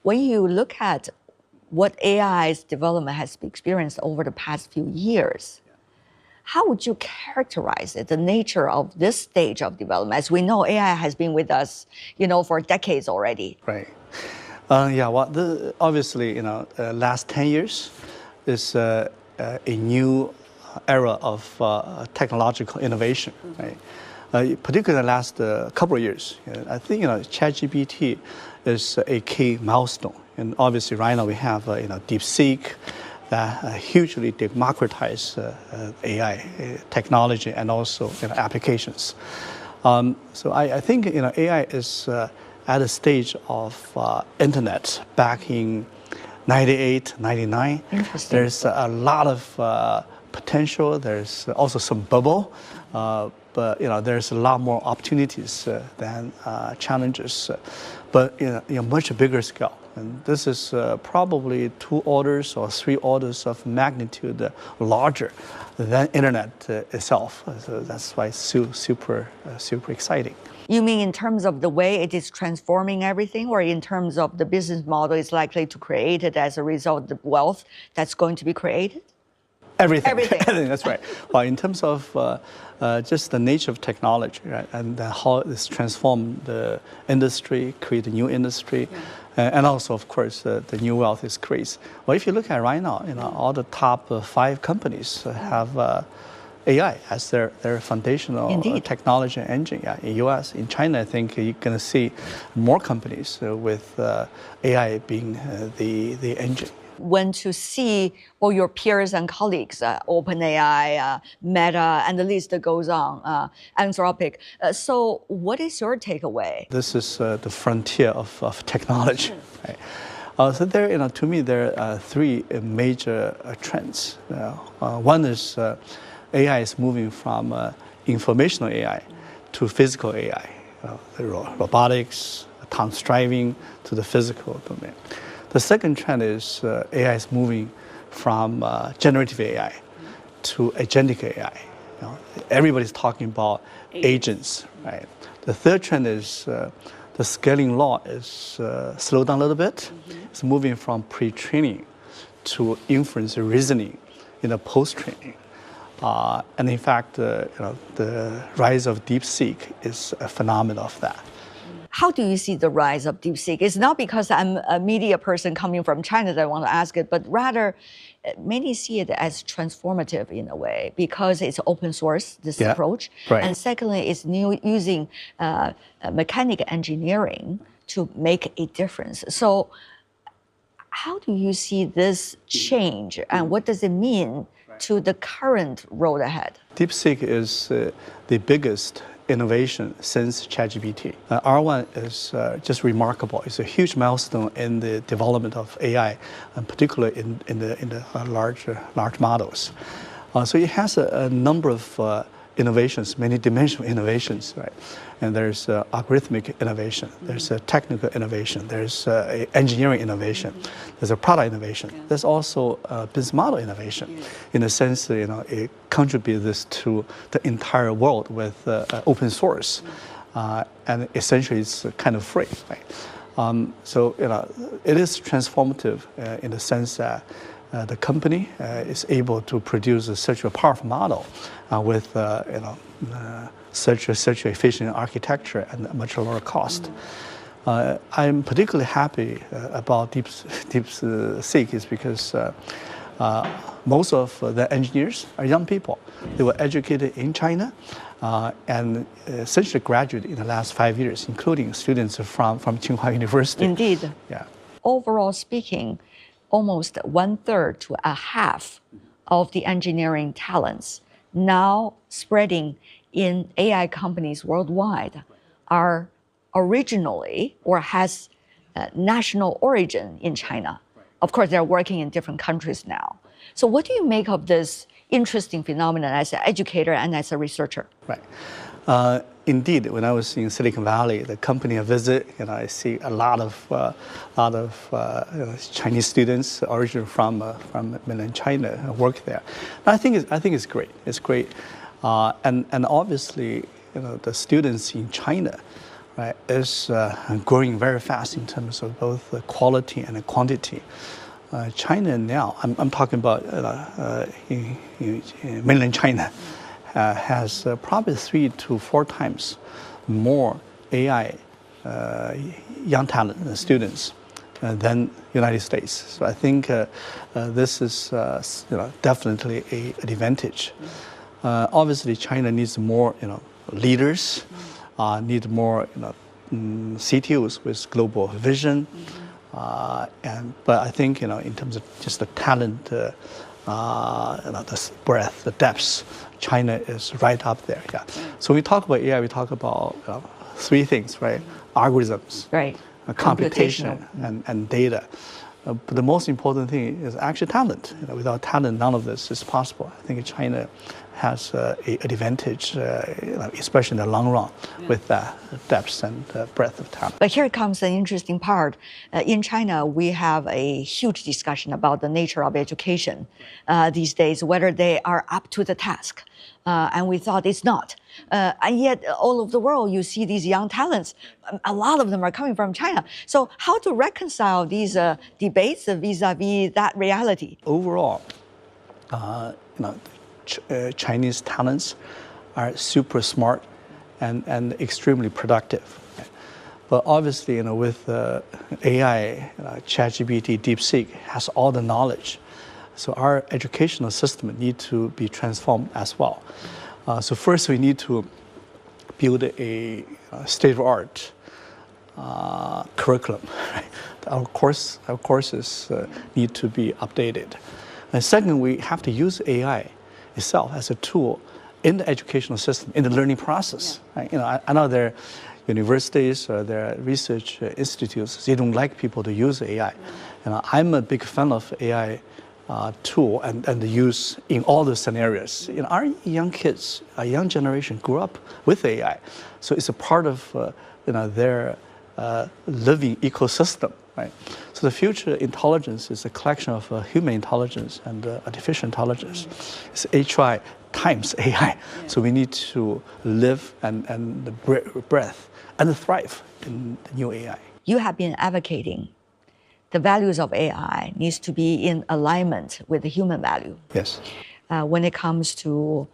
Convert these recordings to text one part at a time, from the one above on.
when you look at what AI's development has experienced over the past few years, how would you characterize it, the nature of this stage of development? As we know, AI has been with us, for decades already. Right. Yeah. Well, obviously, last 10 years is a new era of technological innovation, right? Particularly the last couple of years, I think ChatGPT is a key milestone, and obviously right now we have DeepSeek that hugely democratize AI technology and also applications. So I think AI is at a stage of internet back in 98, 99. Interesting. There's a lot of potential. There's also some bubble, but there's a lot more opportunities than challenges. But much bigger scale. And this is probably 2 orders or 3 orders of magnitude larger than internet itself. So that's why it's super exciting. You mean in terms of the way it is transforming everything, or in terms of the business model is likely to create it as a result of the wealth that's going to be created? Everything. That's right. Well, in terms of just the nature of technology, right, and how it's transformed the industry, create a new industry, and also, of course, the new wealth is created. Well, if you look at right now, all the top 5 companies have AI as their foundational technology engine. Yeah, in U.S., in China, I think you're going to see more companies with AI being the engine. When to see all your peers and colleagues, OpenAI, Meta, and the list goes on, Anthropic. So what is your takeaway? This is the frontier of technology. Right? So there, to me, there are 3 major trends. One is AI is moving from informational AI to physical AI, robotics, autonomous driving to the physical domain. The second trend is AI is moving from generative AI to agentic AI. Everybody's talking about agents, right? The third trend is the scaling law is slowed down a little bit. It's moving from pre-training to inference reasoning in a post-training. And in fact, the rise of DeepSeek is a phenomenon of that. How do you see the rise of DeepSeek? It's not because I'm a media person coming from China that I want to ask it, but rather many see it as transformative in a way because it's open source, this approach. Right. And secondly, it's using mechanical engineering to make a difference. So how do you see this change and what does it mean to the current road ahead? DeepSeek is the biggest innovation since ChatGPT. R1 is just remarkable. It's a huge milestone in the development of AI, and particularly in the large models. So it has a number of innovations, many dimensional innovations, right? And there's algorithmic innovation, there's technical innovation, there's engineering innovation, there's a product innovation. There's also business model innovation, in a sense that it contributes to the entire world with open source, and essentially it's kind of free, right? So it is transformative in the sense that the company is able to produce such a powerful model with such efficient architecture and a much lower cost. I'm particularly happy about DeepSeek is because most of the engineers are young people. They were educated in China and essentially graduated in the last 5 years, including students from Tsinghua University. Indeed. Yeah. Overall speaking, almost 1/3 to a half of the engineering talents now spreading in AI companies worldwide are originally or has national origin in China. Of course, they're working in different countries now. So what do you make of this interesting phenomenon as an educator and as a researcher? Right. Indeed, when I was in Silicon Valley, the company I visit, I see a lot of Chinese students originally from mainland China work there. And I think it's great. It's great, and obviously, the students in China right, is growing very fast in terms of both the quality and the quantity. China now, I'm talking about in mainland China, has probably 3 to 4 times more AI young talent students than United States. So I think this is definitely an advantage. Obviously, China needs more leaders, need more CTOs with global vision. But I think in terms of just the talent, the breadth, the depth, China is right up there. Yeah. So we talk about AI. We talk about 3 things, right? Algorithms, right? Computation, and data. But the most important thing is actually talent. Without talent, none of this is possible. I think China has an advantage, especially in the long run, with that depth and breadth of talent. But here comes the interesting part. In China, we have a huge discussion about the nature of education these days, whether they are up to the task. And we thought it's not. And yet, all over the world, you see these young talents. A lot of them are coming from China. So how to reconcile these debates vis-a-vis that reality? Overall, Chinese talents are super smart and extremely productive. But obviously, with AI, ChatGPT, DeepSeek has all the knowledge. So our educational system needs to be transformed as well. So first, we need to build a state-of-art curriculum. Right? Our courses need to be updated. And second, we have to use AI itself as a tool in the educational system, in the learning process. Yeah. Right? I know there are universities or there are research institutes, they don't like people to use AI. I'm a big fan of AI tool and the use in all the scenarios. Our young kids, our young generation grew up with AI. So it's a part of their living ecosystem. Right? So the future intelligence is a collection of human intelligence and artificial intelligence. It's HI times AI. Yeah. So we need to live and the breadth and thrive in the new AI. You have been advocating the values of AI needs to be in alignment with the human value. Yes. When it comes to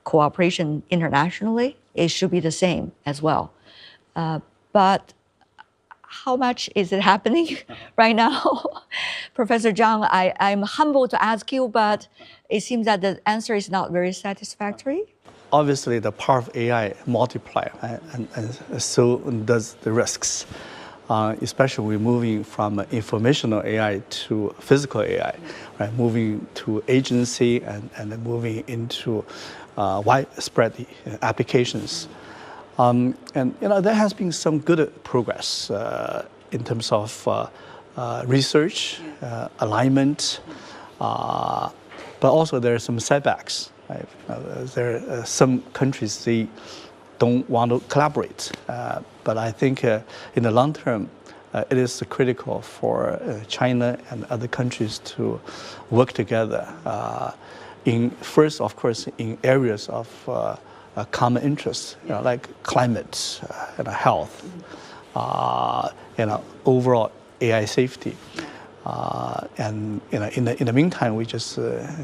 cooperation internationally, it should be the same as well. But how much is it happening right now? Professor Zhang, I'm humbled to ask you, but it seems that the answer is not very satisfactory. Obviously, the power of AI multiplies, and so does the risks. Especially we're moving from informational AI to physical AI, right? Moving to agency and then moving into widespread applications. And there has been some good progress in terms of research, alignment, but also there are some setbacks. Right? There are some countries, they don't want to collaborate. But I think in the long term, it is critical for China and other countries to work together. First, of course, in areas of common interest, like climate, health, overall AI safety. And in the meantime, we just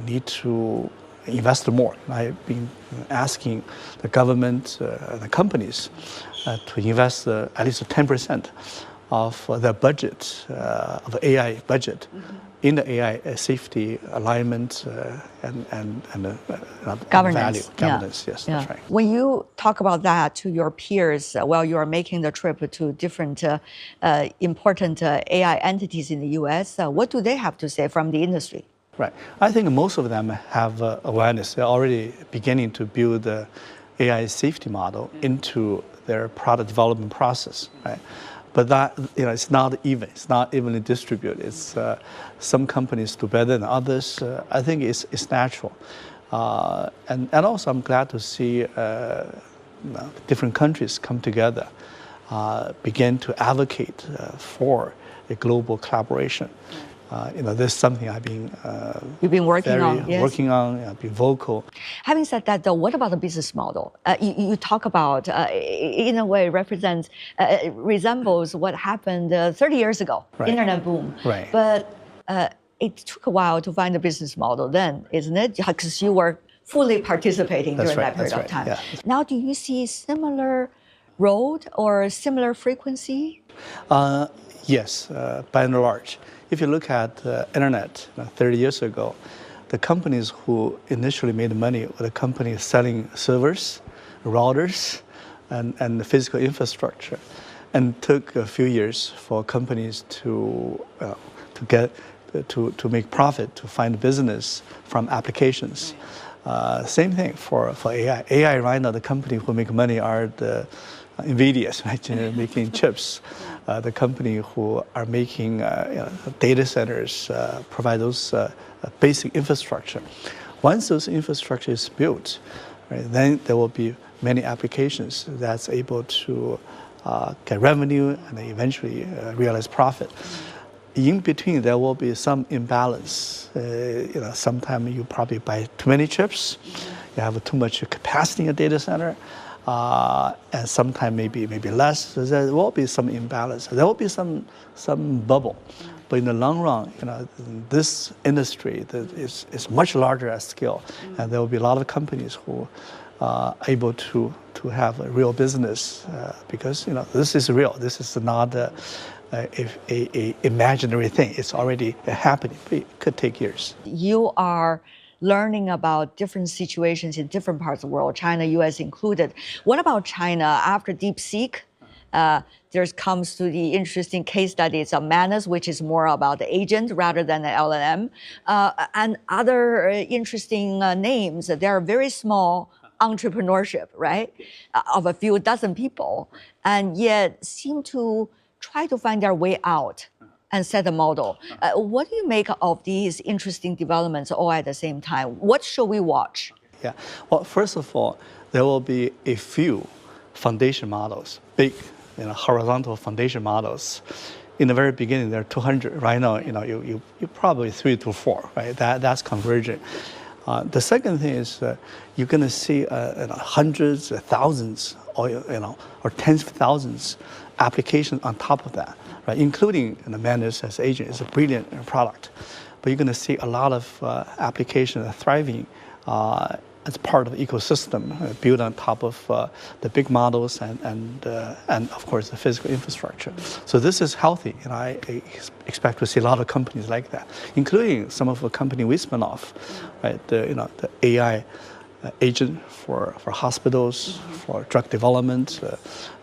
need to invest more. I've been asking the government, the companies, to invest at least 10% of their budget, of AI budget, in the AI safety, alignment, and governance. Value. Governance, yes, that's right. When you talk about that to your peers while you are making the trip to different important AI entities in the US, what do they have to say from the industry? Right. I think most of them have awareness. They're already beginning to build the AI safety model into their product development process. Right. But that it's not even. It's not evenly distributed. It's some companies do better than others. I think it's natural. And also I'm glad to see different countries come together, begin to advocate for a global collaboration. This is something I've been You've been working on, yes. working on. I've been vocal. Having said that, though, what about the business model? You talk about, in a way, resembles what happened 30 years ago, Right. internet boom. Right. But it took a while to find a business model then, isn't it? Because you were fully participating during that period of time. Yeah. Now, do you see similar road or similar frequency? Yes, by and large. If you look at the internet 30 years ago, the companies who initially made money were the companies selling servers, routers, and the physical infrastructure. And it took a few years for companies to make profit, to find business from applications. Same thing for AI. AI right now, the company who make money are the NVIDIA's, right, making chips. The company who are making data centers, provide those basic infrastructure. Once those infrastructure is built, right, then there will be many applications that's able to get revenue and eventually realize profit. In between, there will be some imbalance. Sometimes you probably buy too many chips, you have too much capacity in a data center, and sometimes maybe less. So there will be some imbalance. There will be some bubble, but in the long run, this industry is much larger at scale, and there will be a lot of companies who are able to have a real business because this is real. This is not a imaginary thing. It's already happening. It could take years. You are learning about different situations in different parts of the world, China, US included. What about China after DeepSeek? There comes to the interesting case studies of Manus, which is more about the agent rather than the LLM, and other interesting names. They are very small entrepreneurship, right, of a few dozen people, and yet seem to try to find their way out and set a model. What do you make of these interesting developments all at the same time? What should we watch? Yeah, well, first of all, there will be a few foundation models, big, horizontal foundation models. In the very beginning, there are 200. Right now, you probably 3 to 4, right? That's convergent. The second thing is you're going to see hundreds, thousands, or tens of thousands applications on top of that, right? Including the Manus as agent is a brilliant product, but you're going to see a lot of applications thriving as part of the ecosystem built on top of the big models and of course the physical infrastructure. So this is healthy, and I expect to see a lot of companies like that, including some of the company we spin off, right? The AI agent for hospitals, for drug development,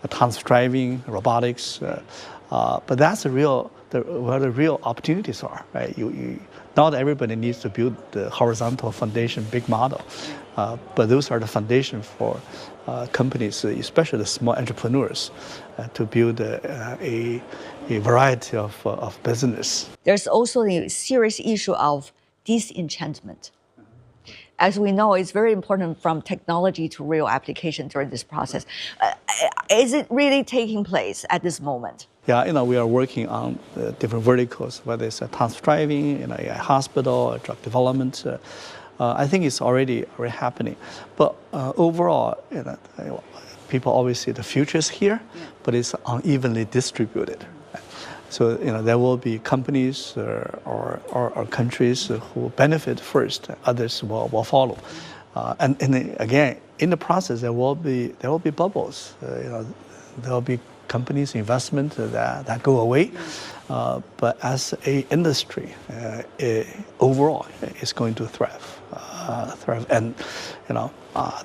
autonomous driving, robotics. But that's where the real opportunities are, right? Not everybody needs to build the horizontal foundation big model, but those are the foundation for companies, especially the small entrepreneurs, to build a variety of business. There's also the serious issue of disenchantment. As we know, it's very important from technology to real application during this process. Is it really taking place at this moment? Yeah, we are working on different verticals, whether it's autonomous driving, AI hospital, drug development. I think it's already happening. But overall, people always say the future is here, but it's unevenly distributed. So there will be companies or countries who benefit first, others will follow. And again, in the process, there will be bubbles. There will be companies, investment that go away. But as an industry, overall, it's going to thrive. And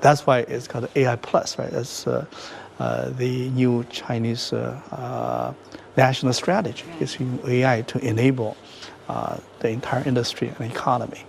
that's why it's called AI Plus, right? It's the new Chinese national strategy is using AI to enable the entire industry and economy.